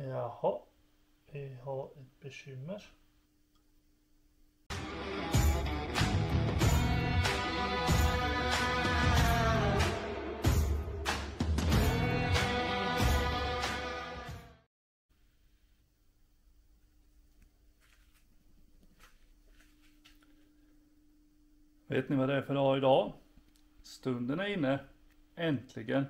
Jaha, vi har ett bekymmer. Vet ni vad det är för dag idag? Stunden är inne. Äntligen.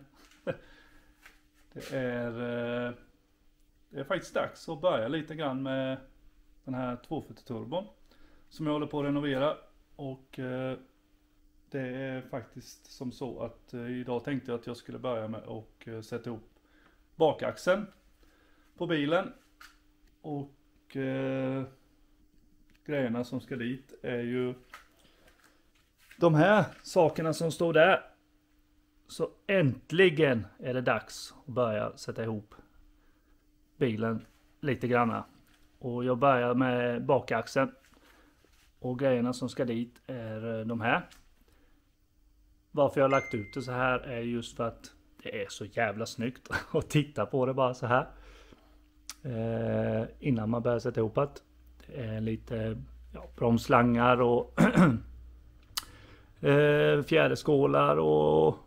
Det är faktiskt dags att börja lite grann med den här 240 turbon som jag håller på att renovera. Och det är faktiskt som så att idag tänkte jag att jag skulle börja med att sätta ihop bakaxeln på bilen. Och grejerna som ska dit är ju de här sakerna som står där. Så äntligen är det dags att börja sätta ihop bilen lite granna. Och jag börjar med bakaxeln. Och grejerna som ska dit är de här. Varför jag har lagt ut det så här är just för att det är så jävla snyggt att titta på det bara så här. Innan man börjar sätta ihop det. Det är lite bromsslangar och fjäderskålar och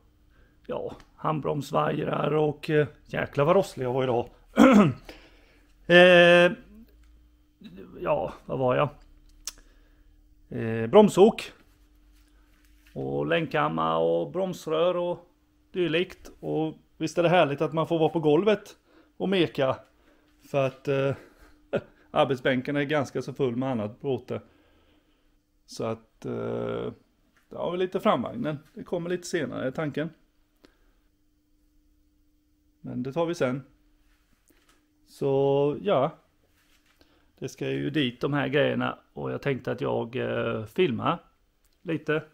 handbromsvajrar och jäklar vad rosslig jag var idag. Vad var jag? Bromsok och länkkammar och bromsrör och dylikt. Och visst är det härligt att man får vara på golvet och meka, för att arbetsbänken är ganska så full med annat bråte. Så att det har vi lite framvagnen. Det kommer lite senare, är tanken. Men det tar vi sen. Så ja. Det ska ju dit de här grejerna. Och jag tänkte att jag filmar lite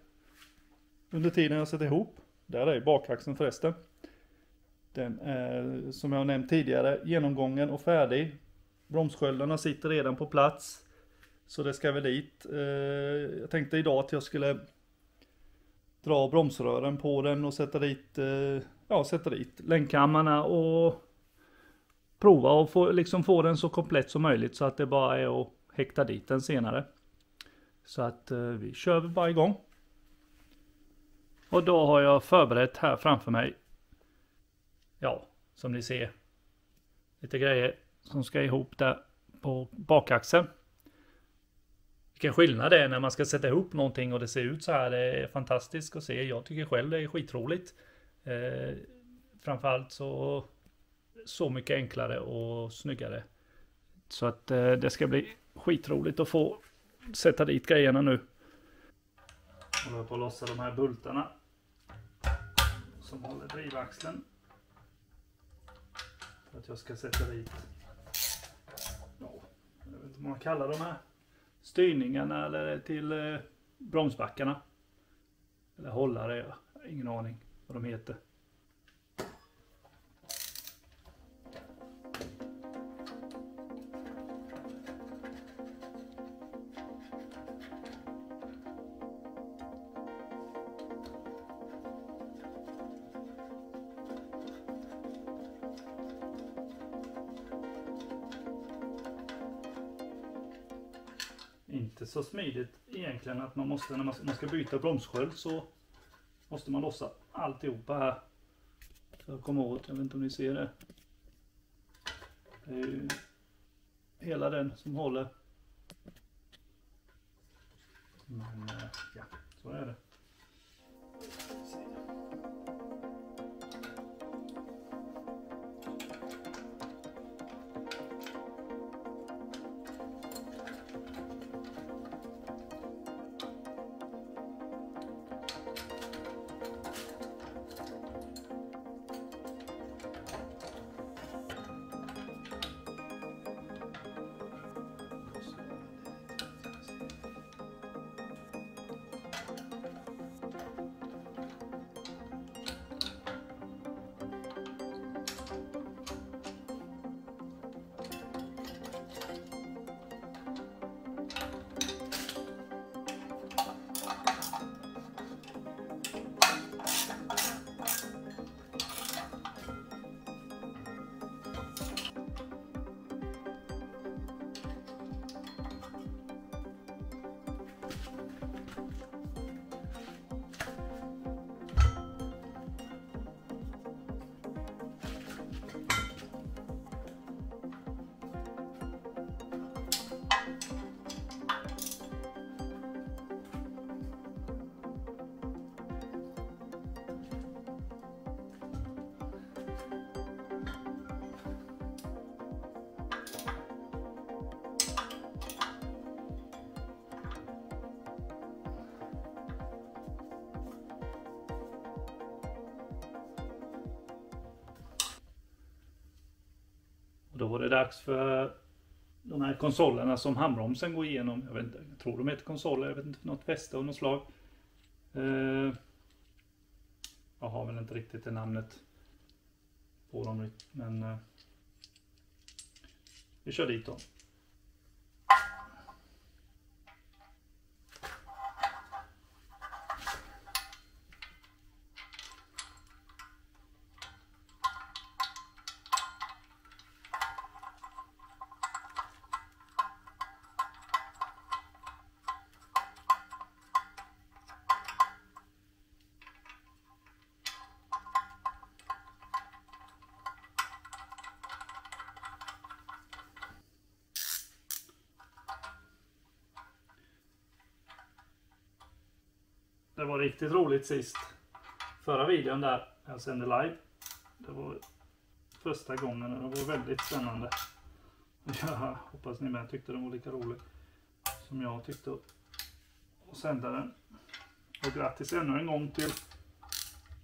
under tiden jag sätter ihop. Där är bakaxeln förresten. Den är, som jag nämnt tidigare, genomgången och färdig. Bromssköldarna sitter redan på plats. Så det ska väl dit. Jag tänkte idag att jag skulle dra bromsrören på den och sätta dit länkkammarna och prova och få den så komplett som möjligt, så att det bara är att häkta dit den senare. Så att vi kör bara igång. Och då har jag förberett här framför mig, som ni ser, lite grejer som ska ihop där på bakaxeln. Vilken skillnad det är när man ska sätta ihop någonting och det ser ut så här. Det är fantastiskt att se. Jag tycker själv det är skitroligt. Framförallt så mycket enklare och snyggare. Så att det ska bli skitroligt att få sätta dit grejerna nu. Jag håller på att lossa de här bultarna som håller drivaxeln. För att jag ska sätta dit, jag vet inte vad man kallar de här styrningarna eller till bromsbackarna. Eller hållare, jag har ingen aning vad de heter. Inte så smidigt egentligen att man måste, när man ska byta bromssköld, så måste man lossa alltihopa här. För att komma åt, jag vet inte om ni ser det. Det är ju hela den som håller. Men så är det. Då var det dags för de här konsolerna som handbromsen går igenom. Jag vet inte, jag tror de heter konsoler, jag vet inte, något fäste av något slag. Jag har väl inte riktigt det namnet på dem, men vi kör dit dem. Det var riktigt roligt sist. Förra videon där jag sände live. Det var första gången och det var väldigt spännande. Jag hoppas ni med tyckte den var lika rolig som jag tyckte att sända den. Och grattis ännu en gång till,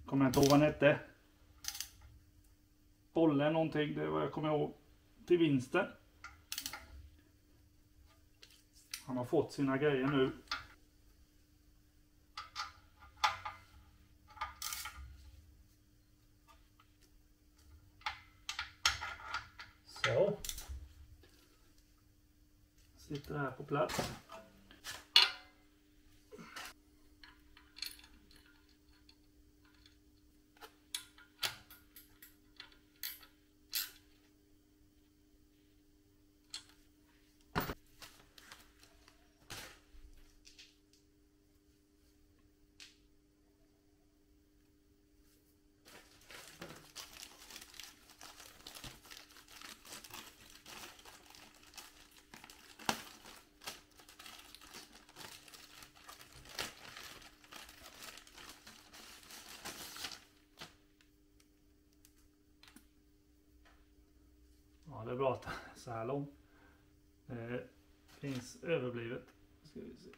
kommer jag inte ihåg vad han hette. Bolle någonting, det var jag kommer ihåg, till vinsten. Han har fått sina grejer nu. Så. Sitter här på plats. Ja, det är bra att det är så här lång. Det finns överblivet. Ska vi se.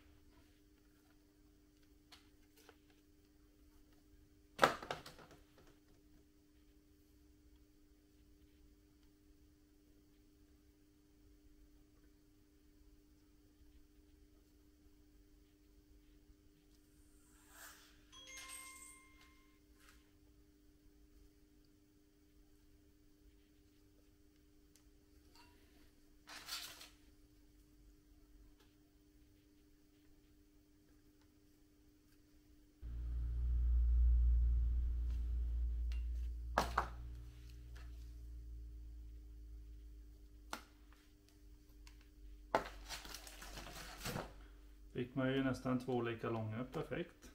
Fick man ju nästan 2 lika långa, perfekt.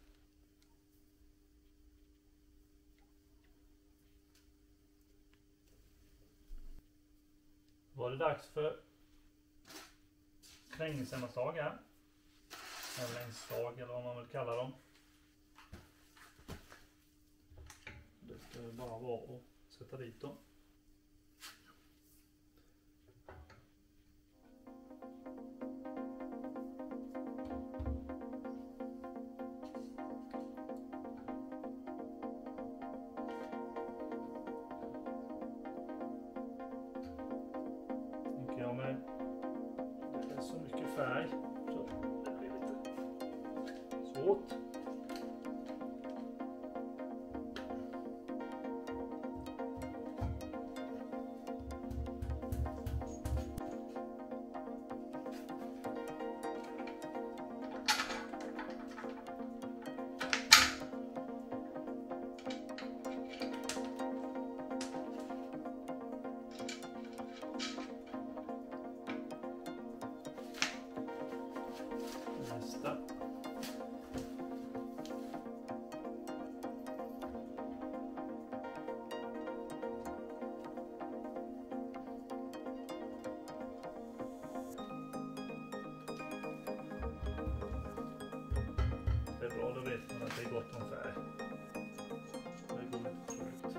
Var det dags för krängningsämnesdag här. Ämnesdag eller vad man vill kalla dem. Det ska bara vara att sätta dit dem. Men det är så mycket färg så det blir lite svårt. Nästa. Det är bra, då vet man att det är gott om färg. Det går inte trögt.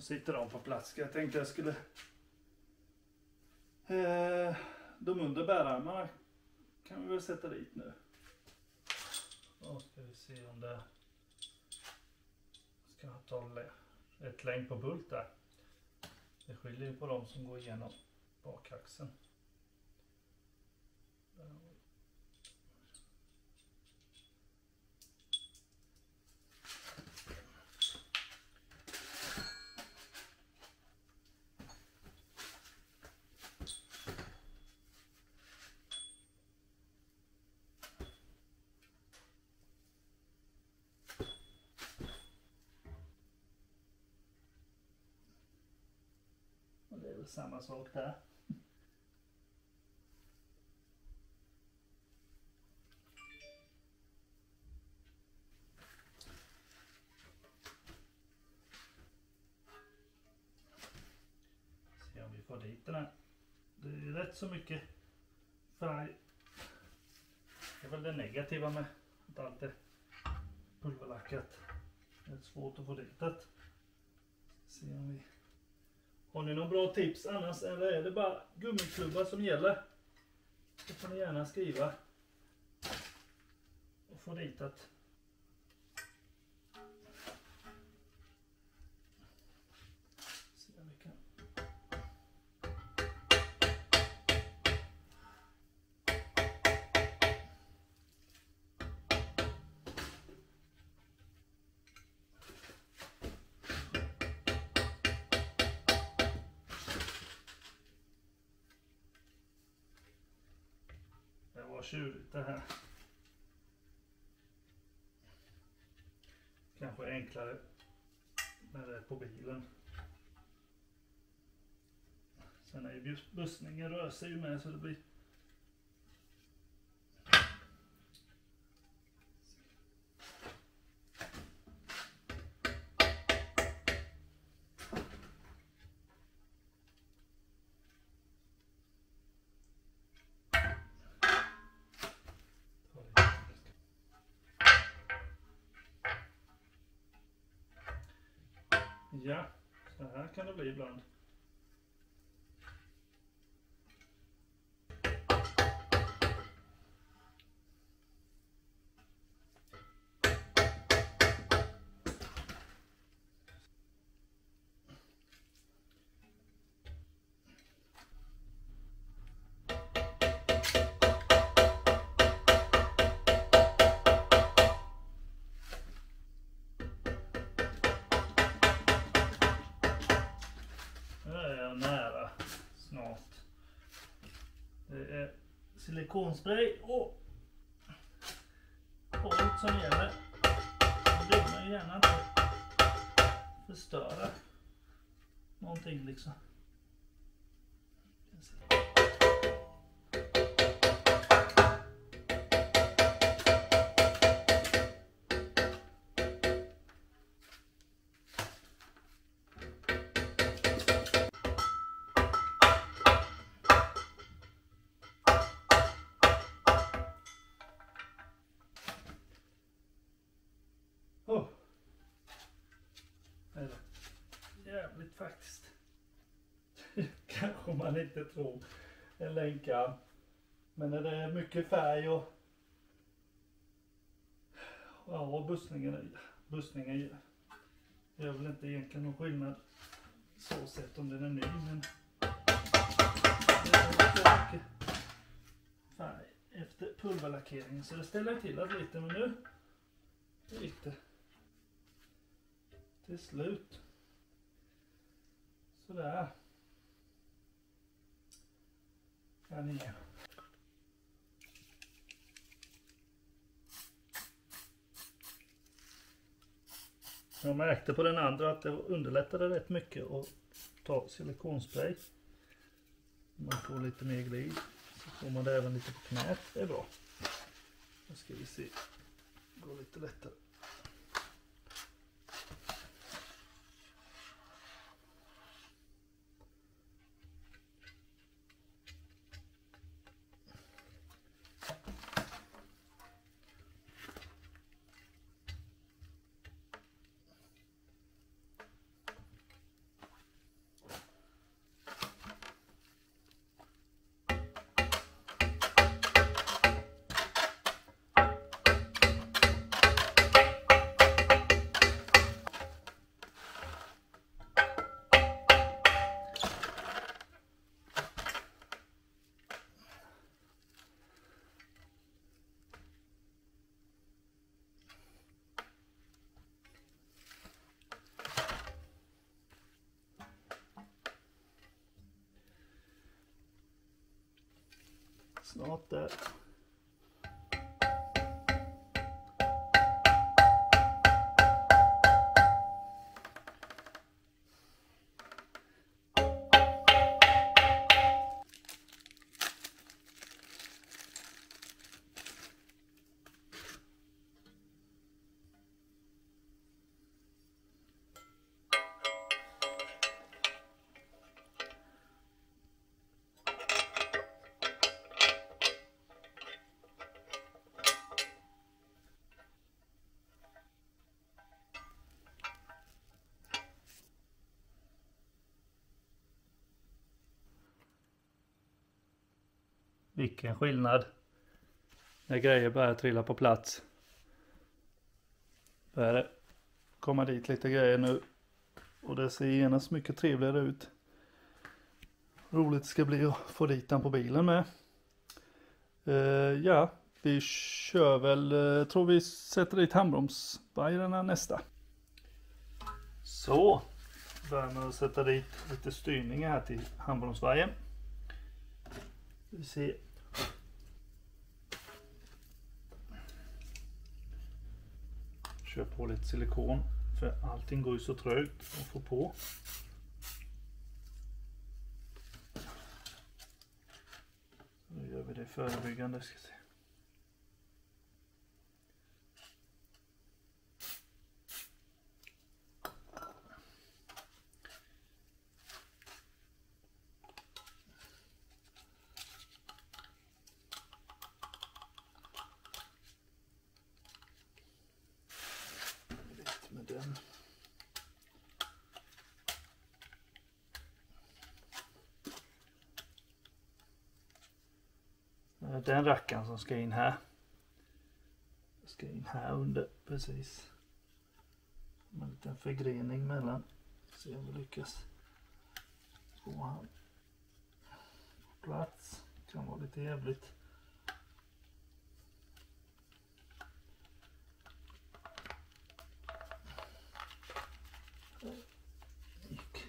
sitter de på plats. Jag tänkte jag skulle... de under bärarmarna kan vi väl sätta dit nu. Då ska vi se om det... Ska jag ta ett längd på bult där. Det skiljer ju på de som går igenom bakaxeln. Det är väl samma sak där. Se om vi får dit den här. Det är rätt så mycket färg. Det är väl det negativa med att allt är pulverlackat. Det är svårt att få dit det. Se om vi... Har ni någon bra tips annars, eller är det bara gummiklubbar som gäller? Det får ni gärna skriva. Och få dit att... Se om vi kan... Det var tjurigt det här. Kanske enklare när det är på bilen. Sen är ju bussningen rör sig ju med så det blir... Ja, så här kan det bli ibland. Nära snart. Det är silikonspray och kolt som gäller. Då vill man ju gärna inte förstöra någonting liksom. Jävligt faktiskt. Kanske man inte tror en länka. Men när det är mycket färg och ja, bussningen gör väl inte egentligen någon skillnad så sett om den är ny, men det är mycket färg efter pulverlackeringen så det ställer till att lite, men nu gick det till slut. Sådär. Här nere. Jag märkte på den andra att det underlättade rätt mycket att ta silikonspray. Man får lite mer glid. Så får man det även lite på knät. Det är bra. Nu ska vi se. Det går lite lättare. Snart där. Vilken skillnad när grejer börjar trilla på plats. Börjar komma dit lite grejer nu. Och det ser genast mycket trevligare ut. Roligt ska bli att få dit den på bilen med. Ja, vi kör väl, tror vi sätter dit handbromsvajrarna nästa. Så, börjar med att sätta dit lite styrning här till handbromsvajern. Vi ser. Kör på lite silikon för allting går ju så trögt att få på. Nu gör vi det förebyggande, ska se. Med den. Den rackaren som ska in här. Ska in här under precis. Med en liten förgrening mellan. Se om vi lyckas få han på plats. Kan vara lite jävligt. Gick.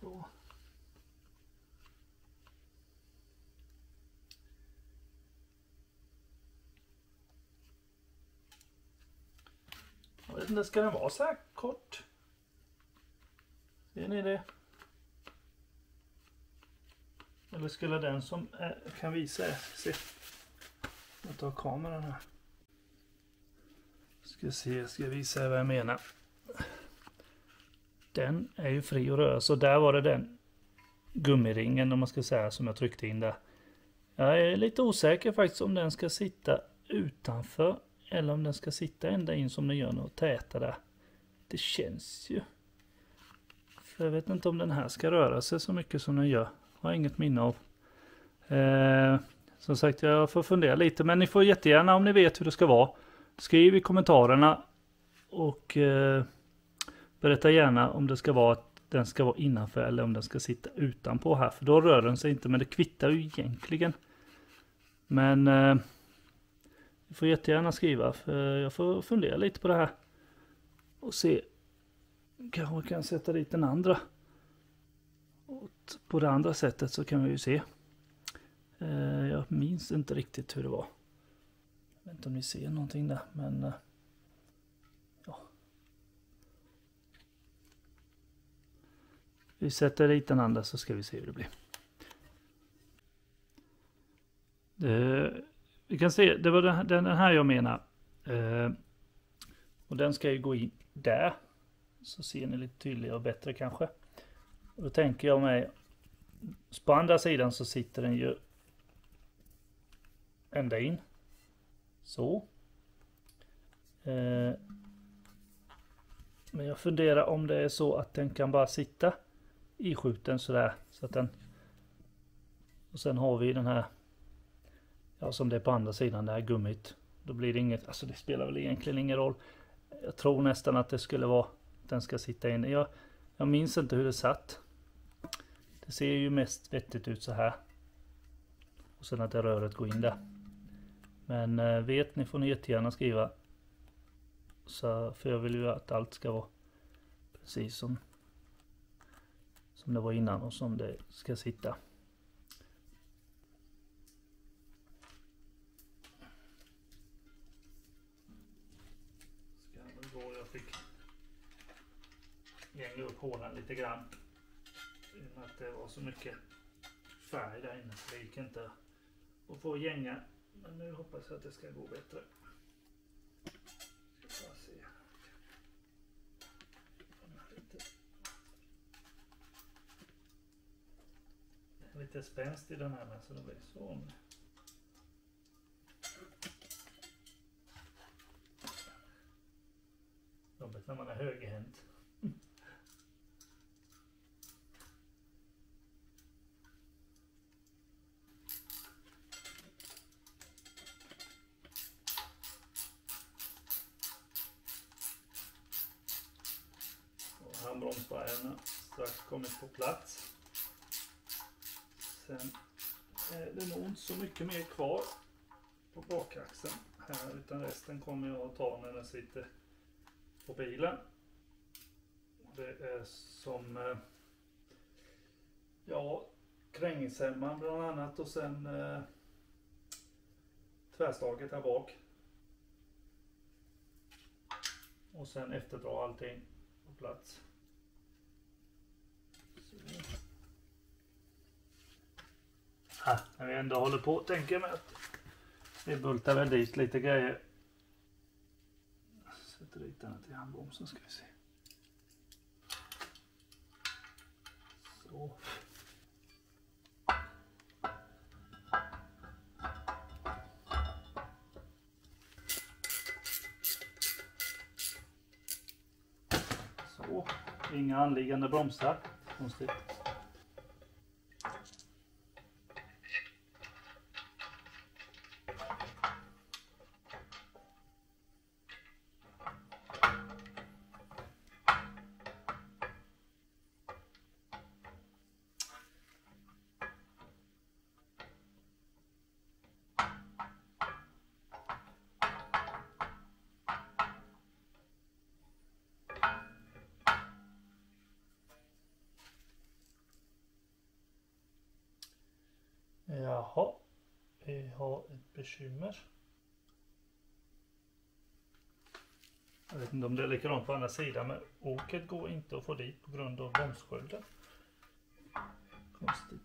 Så. Jag vet inte, ska den vara så här kort? Ser ni det? Eller skulle den som kan visa er, se. Jag tar kameran här. Ska visa er vad jag menar. Den är ju fri att röra, så där var det den gummiringen om man ska säga som jag tryckte in där. Jag är lite osäker faktiskt om den ska sitta utanför eller om den ska sitta ända in som den gör nu och täta där. Det känns ju. För jag vet inte om den här ska röra sig så mycket som den gör. Jag har inget minne av. Som sagt, jag får fundera lite, men ni får jättegärna om ni vet hur det ska vara. Skriv i kommentarerna och berätta gärna om det ska vara att den ska vara innanför eller om den ska sitta utanpå här. För då rör den sig inte, men det kvittar ju egentligen. Men ni får jättegärna skriva, för jag får fundera lite på det här. Och se, kanske kan sätta dit den andra. Och på det andra sättet så kan vi ju se. Jag minns inte riktigt hur det var. Jag vet inte om ni ser någonting där, men ja. Vi sätter dit den andra så ska vi se hur det blir. Vi kan se, det var den här jag menar. Och den ska ju gå in där. Så ser ni lite tydligare och bättre kanske. Och då tänker jag mig, på andra sidan så sitter den ju ända in. Så. Men jag funderar om det är så att den kan bara sitta i skjuten sådär. Så att den, och sen har vi den här, ja, som det är på andra sidan, det här gummit. Då blir det inget, alltså det spelar väl egentligen ingen roll. Jag tror nästan att det skulle vara att den ska sitta in. Jag minns inte hur det satt. Det ser ju mest vettigt ut så här. Och sen att det röret går in där. Men vet ni får ni jättegärna skriva. Så, för jag vill ju att allt ska vara precis som det var innan och som det ska sitta. fick gänga upp hålen lite grann. I att det var så mycket färg där inne så det gick inte att få gänga. Men nu hoppas jag att det ska gå bättre. Ska bara se. Lite spänst i den här med så det blir så. Jobbigt när man är högerhänt. Handbromsbarriärerna strax kommit på plats. Sen är det nog inte så mycket mer kvar på bakaxeln här utan resten kommer jag att ta när den sitter på bilen. Det är som krängningshämmaren bland annat och sen tvärstaget här bak. Och sen efterdra allting på plats. Så. När vi ändå håller på tänker jag mig att vi bultar väl dit lite grejer. Sätter dit den till handbromsen ska vi se. Så. Så. Inga anliggande bromsar. Konstigt. Jaha, vi har ett bekymmer. Jag vet inte om det är likadant på andra sidan, men åket går inte att få dit på grund av bromsskölden. Konstigt.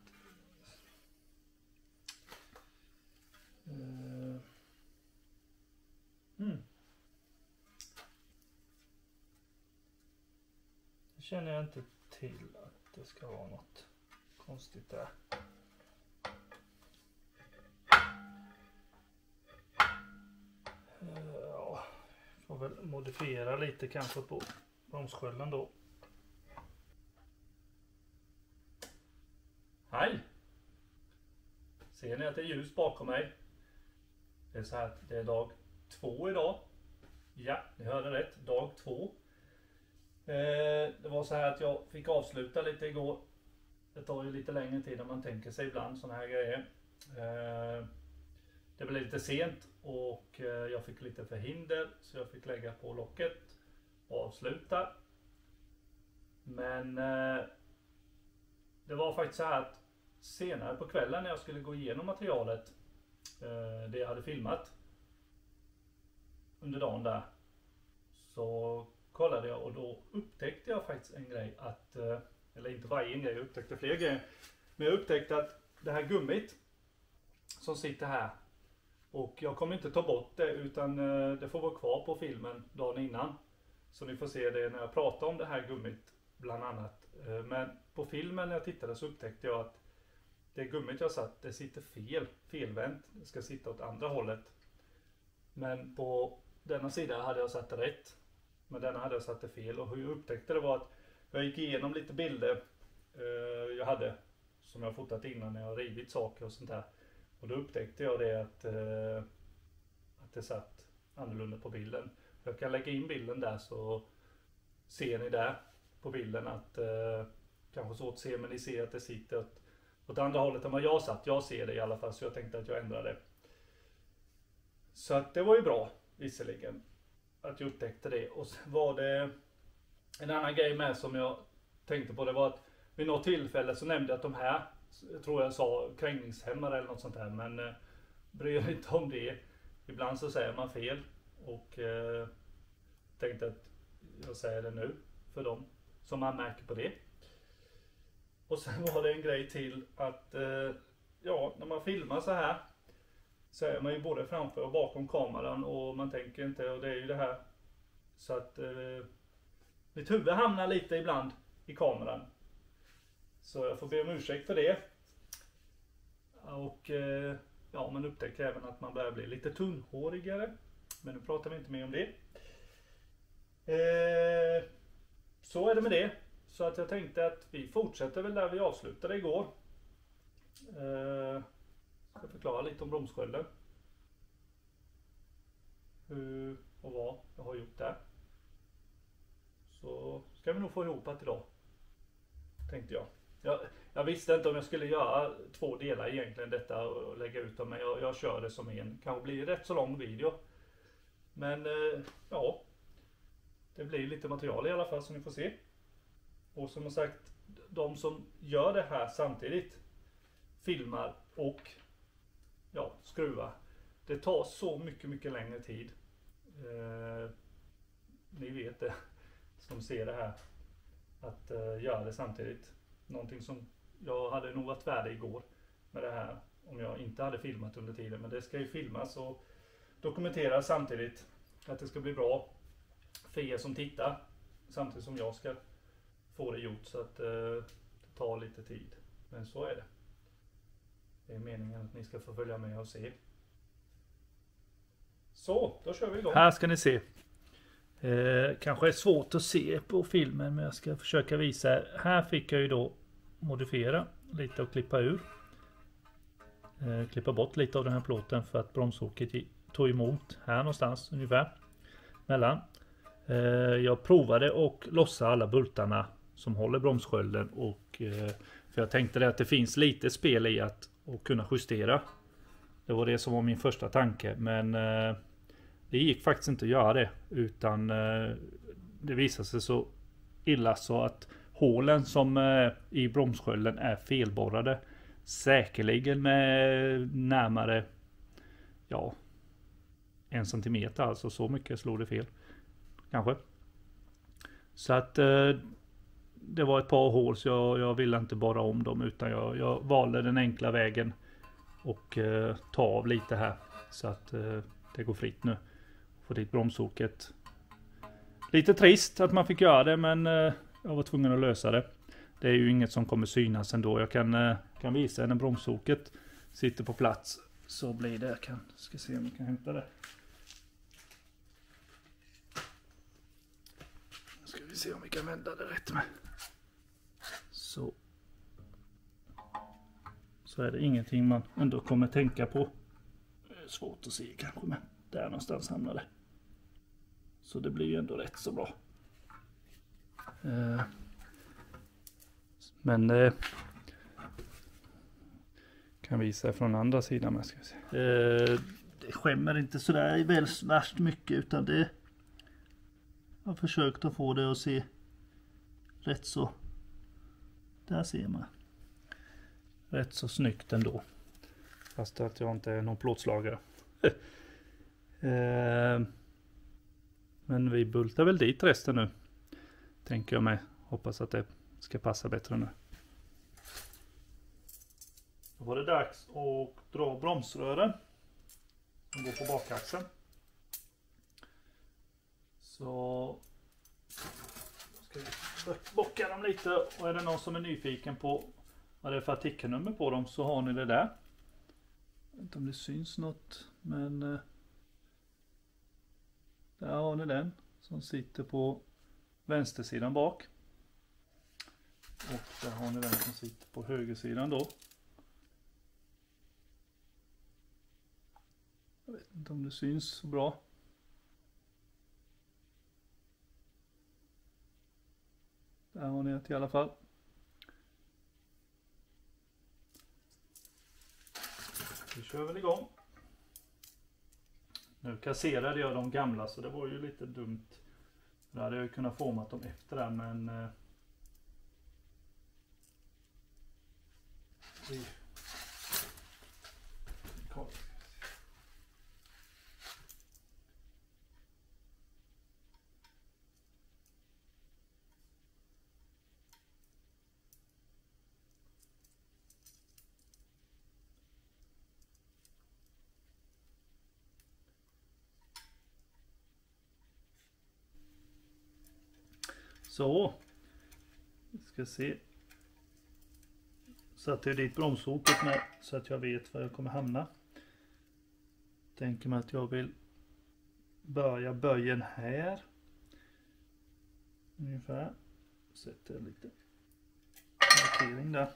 Det känner jag inte till att det ska vara något konstigt där. Får väl modifiera lite kanske på bromsskölden då. Hej! Ser ni att det är ljus bakom mig? Det är så här att det är dag 2 idag. Ja, ni hörde rätt. Dag 2. Det var så här att jag fick avsluta lite igår. Det tar ju lite längre tid än man tänker sig ibland såna här grejer. Det blev lite sent och jag fick lite förhinder så jag fick lägga på locket och avsluta. Men det var faktiskt så här att senare på kvällen när jag skulle gå igenom materialet, det jag hade filmat under dagen där, så kollade jag och då upptäckte jag faktiskt en grej att, eller inte bara en grej, jag upptäckte fler grejer. Men jag upptäckte att det här gummit som sitter här, och jag kommer inte ta bort det utan det får vara kvar på filmen dagen innan. Så ni får se det när jag pratar om det här gummit bland annat. Men på filmen när jag tittade så upptäckte jag att det gummit jag satt, det sitter felvänt. Det ska sitta åt andra hållet. Men på denna sida hade jag satt det rätt. Men denna hade jag satt det fel. Och hur jag upptäckte det var att jag gick igenom lite bilder jag hade som jag fotat innan när jag rivit saker och sånt där. Och då upptäckte jag det att det satt annorlunda på bilden. Jag kan lägga in bilden där så ser ni där på bilden att kanske svårt att se, men ni ser att det sitter åt andra hållet än vad jag satt. Jag ser det i alla fall så jag tänkte att jag ändrade. Så att det var ju bra visserligen att jag upptäckte det. Och så var det en annan grej med som jag tänkte på, det var att vid något tillfälle så nämnde jag att de här, jag tror jag sa krängningshämmare eller något sånt här, men bryr inte om det. Ibland så säger man fel och tänkte att jag säger det nu för dem som anmärker på det. Och sen var det en grej till att ja, när man filmar så här så är man ju både framför och bakom kameran och man tänker inte, och det är ju det här så att mitt huvud hamnar lite ibland i kameran. Så jag får be om ursäkt för det. Och ja, man upptäcker även att man börjar bli lite tunnhårigare. Men nu pratar vi inte mer om det. Så är det med det. Så att jag tänkte att vi fortsätter väl där vi avslutade igår. Ska förklara lite om bromsskölden. Hur och vad jag har gjort där. Så ska vi nog få ihop det idag. Tänkte jag. Jag visste inte om jag skulle göra 2 delar egentligen detta och lägga ut dem. Men jag kör det som en. Kanske blir rätt så lång video. Men ja. Det blir lite material i alla fall som ni får se. Och som sagt, de som gör det här samtidigt filmar och ja, skruvar. Det tar så mycket längre tid. Ni vet det som ser det här. Att göra det samtidigt. Någonting som jag hade nog varit färdig igår med det här. Om jag inte hade filmat under tiden. Men det ska ju filmas och dokumenteras samtidigt. Att det ska bli bra för er som tittar. Samtidigt som jag ska få det gjort. Så att det tar lite tid. Men så är det. Det är meningen att ni ska få följa med och se. Så, då kör vi igång. Här ska ni se. Kanske är svårt att se på filmen, men jag ska försöka visa. Här fick jag ju då modifiera lite och klippa ur. Klippa bort lite av den här plåten för att bromsåket tog emot här någonstans ungefär. Mellan. Jag provade och lossa alla bultarna som håller bromsskölden. Och, för jag tänkte att det finns lite spel i att kunna justera. Det var det som var min första tanke. Men det gick faktiskt inte att göra det. Utan det visade sig så illa så att hålen som i bromsskölden är felborrade. Säkerligen med närmare 1 centimeter. Alltså så mycket slog det fel. Kanske. Så att det var ett par hål så jag ville inte borra om dem. Utan jag valde den enkla vägen. Och ta av lite här. Så att det går fritt nu. Få dit bromsåket. Lite trist att man fick göra det. Men jag var tvungen att lösa det. Det är ju inget som kommer synas ändå. Jag kan visa när bromsåket sitter på plats. Så blir det. Jag ska se om jag kan hämta det. Ska vi se om vi kan vända det rätt med. Så är det ingenting man ändå kommer tänka på. Det är svårt att se kanske, men där någonstans hamnar det. Så det blir ju ändå rätt så bra. Men kan visa från andra sidan med, ska vi se. Det skämmer inte sådär väl värst mycket, utan det jag har försökt att få det att se rätt så. Där ser man. Rätt så snyggt ändå. Fast att jag inte är någon plåtslagare. Men vi bultar väl dit resten nu. Tänker jag med. Hoppas att det ska passa bättre nu. Då var det dags att dra bromsrören. Som går på bakaxeln. Så ska vi bocka dem lite. Och är det någon som är nyfiken på vad det är för artikelnummer på dem, så har ni det där. Jag vet inte om det syns något, men där har ni den som sitter på vänstersidan bak. Och där har ni den som sitter på högersidan då. Jag vet inte om det syns så bra. Där har ni det i alla fall. Vi kör väl igång. Nu kasserade jag de gamla, så det var ju lite dumt. Då hade jag kunnat format dem efter det, men Så. Vi ska se. Satte jag dit bromshoket med så att jag vet var jag kommer hamna. Tänker mig att jag vill börja böjen här. Ungefär. Sätter lite markering där.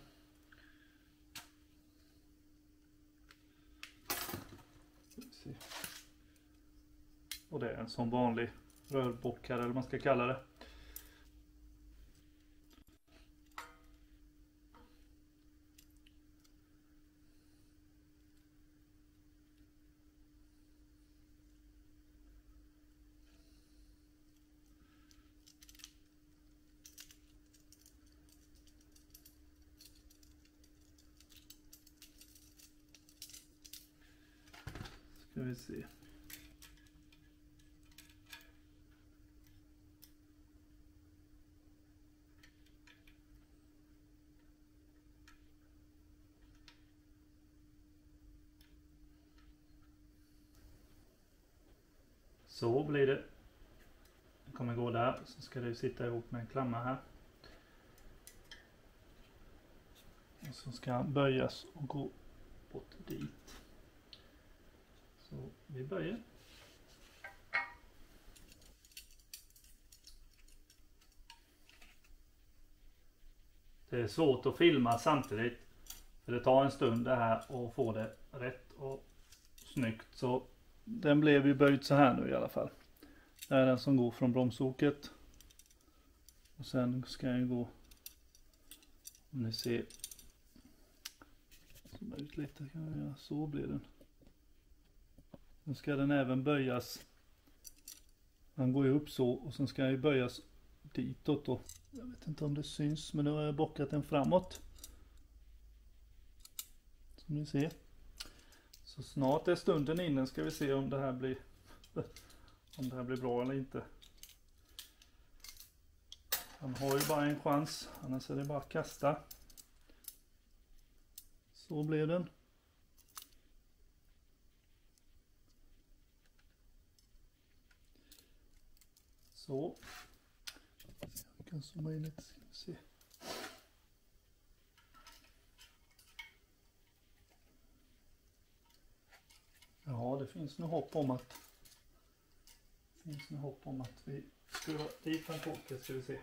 Och det är en sån vanlig rörbockare eller vad man ska kalla det. Ska vi se. Så blir det. Det kommer gå där. Så ska det sitta ihop med en klamma här. Och så ska han böjas och gå bort dit. Så vi böjer. Det är svårt att filma samtidigt. För det tar en stund det här och få det rätt och snyggt. Så den blev ju böjd så här nu i alla fall. Det är den som går från bromshoket. Och sen ska jag gå, om ni ser, zooma ut lite kan jag göra, så blir den. Nu ska den även böjas. Den går ju upp så och sen ska jag ju böjas ditåt då. Jag vet inte om det syns men nu har jag bockat den framåt. Som ni ser. Så snart är stunden inne ska vi se om det här blir bra eller inte. Han har ju bara en chans, annars är det bara att kasta. Så blev den. Så. Jag kan zooma in lite, ska vi se. Ja, det finns nog hopp om att vi skruvar dit en polka, ska vi se.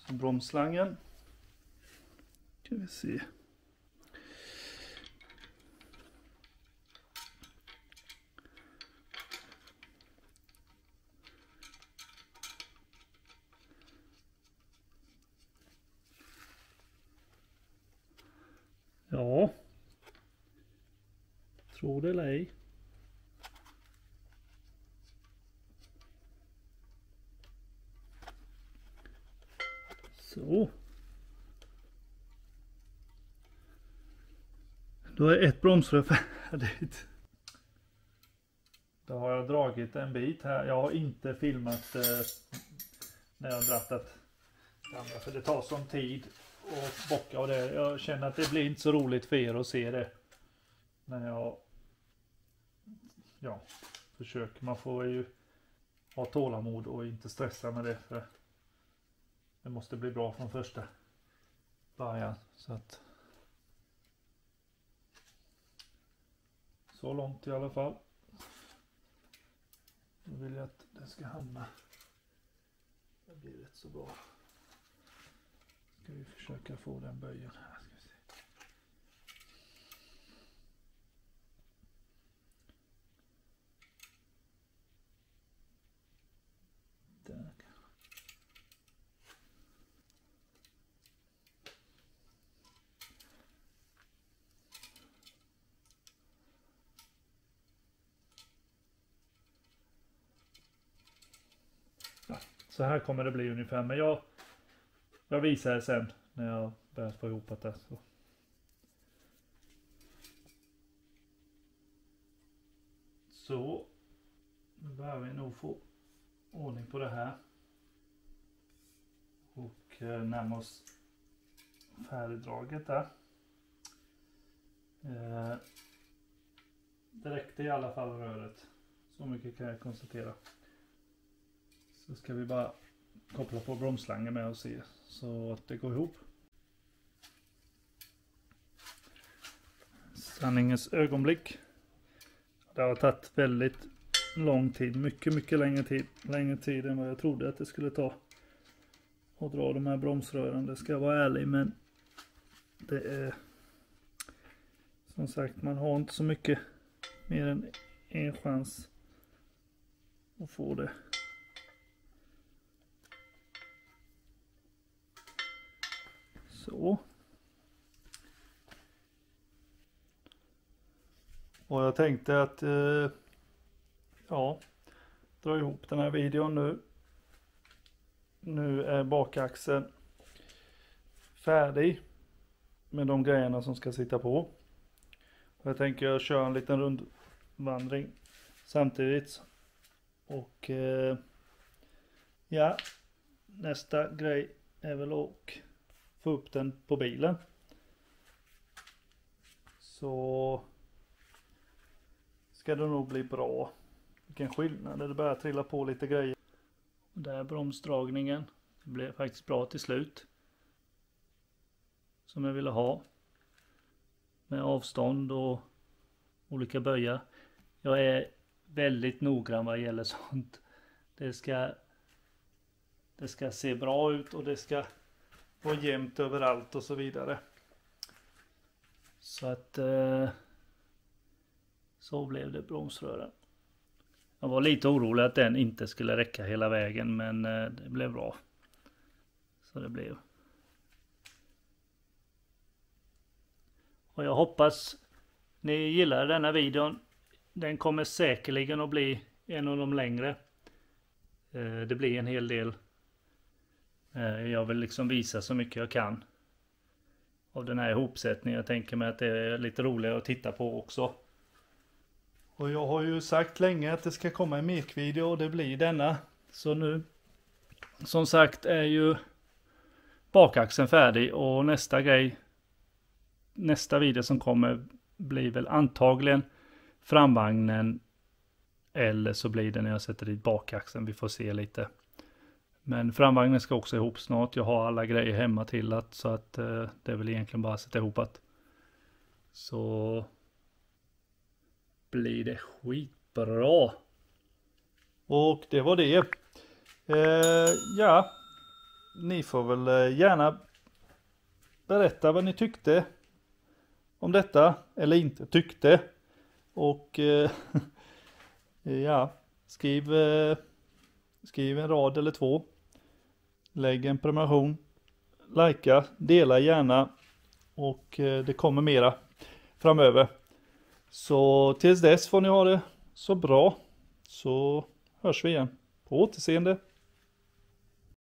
Så bromsslangen. Kan vi se. Ja. Tror det eller ej. Så. Då är ett bromsrör färdigt. Då har jag dragit en bit här. Jag har inte filmat när jag har drattat det andra, för det tar sån tid att bocka och det. Jag känner att det blir inte så roligt för er att se det när jag försöker. Man får ju ha tålamod och inte stressa med det, för det måste bli bra från första början. Så att så långt i alla fall. Då vill jag att det ska hamna. Det blir rätt så bra. Ska vi försöka få den böjen här. Ska vi se. Där. Ja, så här kommer det bli ungefär, men jag visar det sen när jag börjar få ihop det. Så nu behöver vi nog få ordning på det här. Och närma oss färdigdraget där. Det räckte i alla fall röret. Så mycket kan jag konstatera. Så ska vi bara koppla på bromsslangen med och se så att det går ihop. Sanningens ögonblick. Det har tagit väldigt lång tid. Mycket längre tid än vad jag trodde att det skulle ta. Och dra de här bromsrören. Det ska jag vara ärlig, men det är som sagt, man har inte så mycket mer än en chans att få det. Så. Och jag tänkte att dra ihop den här videon nu. Nu är bakaxeln färdig med de grejerna som ska sitta på. Och jag tänker jag köra en liten rundvandring samtidigt. Och nästa grej är väl att få upp den på bilen. Så ska det nog bli bra. Vilken skillnad, det börjar trilla på lite grejer. Där bromsdragningen, det blev faktiskt bra till slut. Som jag ville ha. Med avstånd och olika böjar. Jag är väldigt noggrann vad gäller sånt. Det ska se bra ut och det ska vara jämnt överallt och så vidare. Så att så blev det bromsrören. Jag var lite orolig att den inte skulle räcka hela vägen, men det blev bra. Så det blev. Och jag hoppas ni gillar denna videon. Den kommer säkerligen att bli en av de längre. Det blir en hel del. Jag vill liksom visa så mycket jag kan av den här ihopsättningen. Jag tänker mig att det är lite roligare att titta på också. Och jag har ju sagt länge att det ska komma en mekvideo och det blir denna. Så nu, som sagt, är ju bakaxeln färdig och nästa video som kommer blir väl antagligen framvagnen, eller så blir det när jag sätter dit bakaxeln. Vi får se lite. Men framvagnen ska också ihop snart. Jag har alla grejer hemma till att, så att det är väl egentligen bara att sätta ihop att. Så blir det skitbra. Och det var det. Ni får väl gärna berätta vad ni tyckte om detta eller inte tyckte. Och skriv en rad eller 2. Lägg en prenumeration. Likea, dela gärna. Och det kommer mera framöver. Så tills dess får ni ha det så bra. Så hörs vi igen. På återseende.